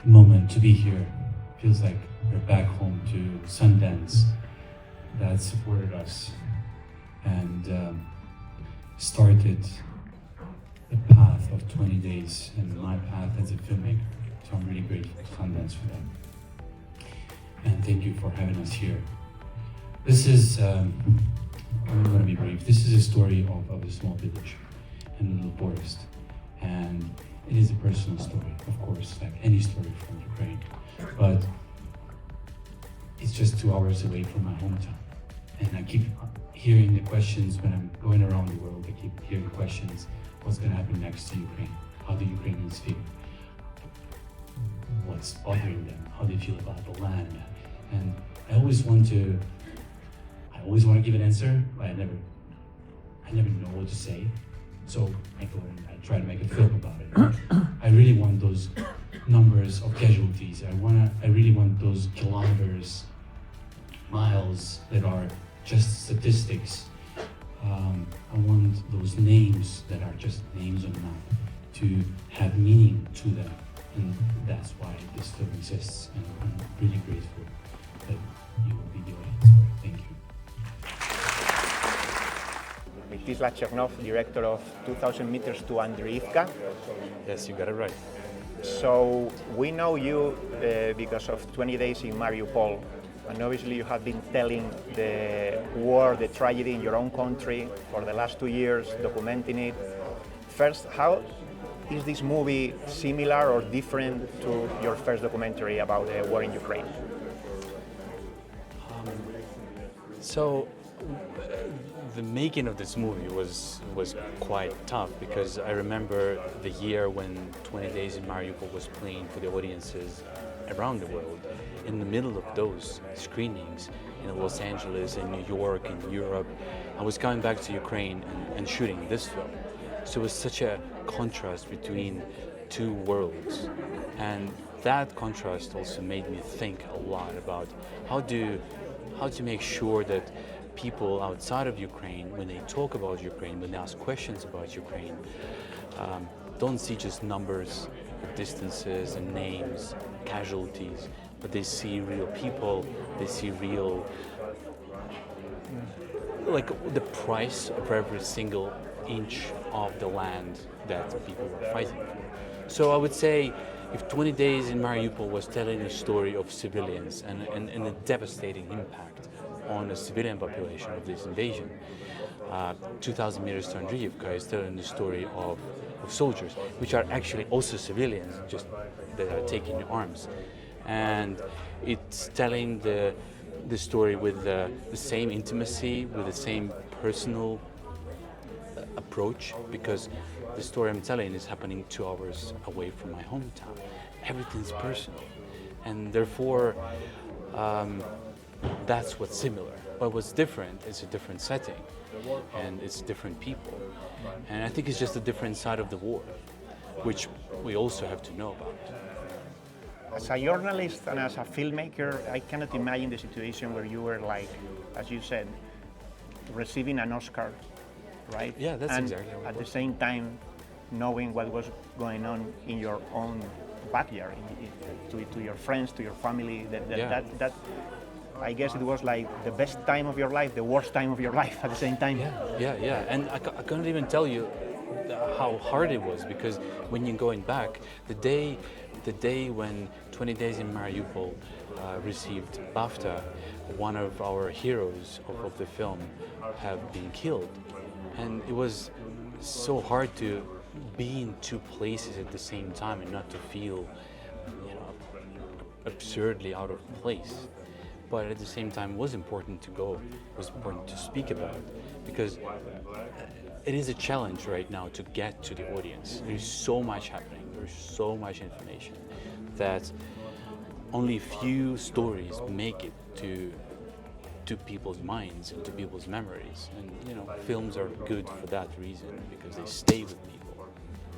moment to be here. Feels like we're back home to Sundance that supported us and started the path of 20 days and my path as a filmmaker. So I'm really grateful to Sundance for that. And thank you for having us here. This is, I'm going to be brief. This is a story of a small village and a little forest. And it is a personal story, of course, like any story from Ukraine. But it's just 2 hours away from my hometown. And I keep hearing the questions when I'm going around the world. I keep hearing questions, what's going to happen next to Ukraine? How do Ukrainians feel? What's bothering them? How they feel about the land? And I always want to give an answer, but I never know what to say. So I go and I try to make a film about it. I really want those numbers of casualties. I really want those kilometers, miles that are just statistics. I want those names that are just names on a map to have meaning to them. And that's why this film exists. And I'm really grateful that you will be the audience for it. Thank you. Mstyslav Chernov, director of 2,000 Meters to Andriivka. Yes, you got it right. So we know you because of 20 Days in Mariupol, and obviously you have been telling the war, the tragedy in your own country for the last 2 years, documenting it. First, how is this movie similar or different to your first documentary about the war in Ukraine? The making of this movie was quite tough because I remember the year when 20 Days in Mariupol was playing for the audiences around the world. In the middle of those screenings in Los Angeles, in New York, in Europe, I was coming back to Ukraine and shooting this film. So it was such a contrast between two worlds. And that contrast also made me think a lot about how to make sure that people outside of Ukraine, when they talk about Ukraine, when they ask questions about Ukraine, don't see just numbers, distances and names, casualties, but they see real people, they see real, like the price of every single inch of the land that people were fighting for. So I would say if 20 Days in Mariupol was telling a story of civilians and a devastating impact on the civilian population of this invasion, 2,000 Meters to Andriivka is telling the story of soldiers, which are actually also civilians, just that are taking arms. And it's telling the story with the same intimacy, with the same personal approach, because the story I'm telling is happening 2 hours away from my hometown. Everything's personal, and therefore that's what's similar. But what's different is a different setting, and it's different people. And I think it's just a different side of the war, which we also have to know about. As a journalist and as a filmmaker, I cannot imagine the situation where you were like, as you said, receiving an Oscar, right? Yeah, that's and exactly what at it the was. same time knowing what was going on in your own backyard, to your friends, to your family. That I guess it was like the best time of your life, the worst time of your life at the same time. Yeah. And I couldn't even tell you how hard it was, because when you're going back, the day when 20 Days in Mariupol received BAFTA, one of our heroes of the film have been killed. And it was so hard to be in two places at the same time and not to feel, absurdly out of place. But at the same time, it was important to go, it was important to speak about it, because it is a challenge right now to get to the audience. There's so much happening, there's so much information that only few stories make it to people's minds and to people's memories. And films are good for that reason, because they stay with people.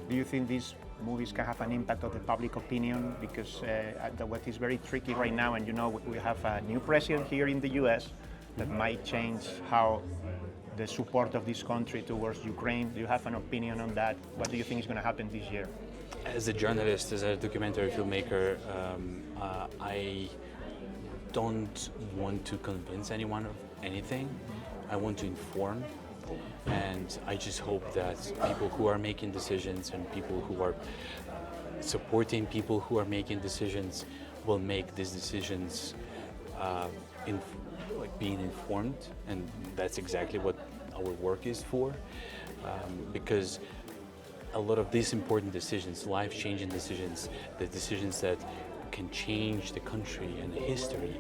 Do you think these movies can have an impact on the public opinion? Because what is very tricky right now, and we have a new president here in the US that might change how the support of this country towards Ukraine. Do you have an opinion on that? What do you think is going to happen this year? As a journalist, as a documentary filmmaker, I don't want to convince anyone of anything. I want to inform, and I just hope that people who are making decisions and people who are supporting people who are making decisions will make these decisions being informed, and that's exactly what our work is for, because a lot of these important decisions, life-changing decisions, the decisions that can change the country and the history,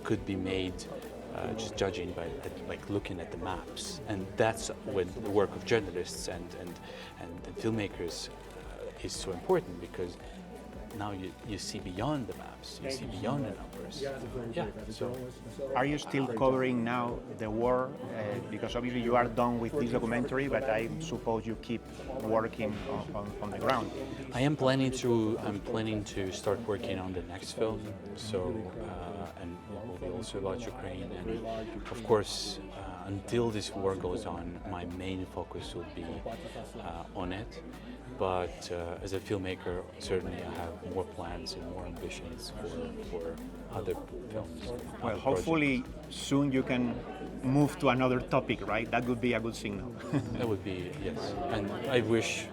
could be made just judging by looking at the maps, and that's when the work of journalists and filmmakers is so important, because now you see beyond the maps, you see beyond the numbers. Yeah. So, are you still covering now the war? Because obviously you are done with this documentary, but I suppose you keep working on the ground. I'm planning to start working on the next film. So, and it will be also about Ukraine. And of course, until this war goes on, my main focus will be on it. But as a filmmaker, certainly I have more plans and more ambitions for other films. Well, hopefully soon you can move to another topic, right? That would be a good signal. That would be, yes. And I wish,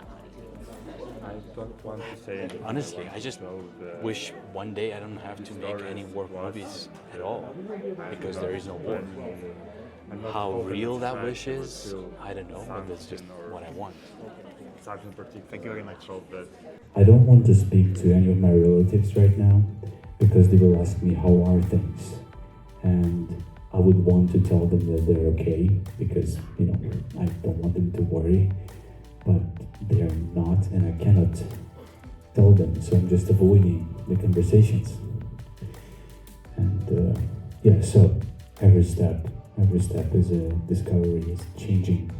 I don't want to say anything. honestly, I just wish one day I don't have to make any war movies at all, because there is no war. How real that wish is, I don't know, but that's just what I want. Thank you very much. I don't want to speak to any of my relatives right now because they will ask me how are things, and I would want to tell them that they're okay because I don't want them to worry, but they're not, and I cannot tell them, so I'm just avoiding the conversations. And so every step is a discovery, is changing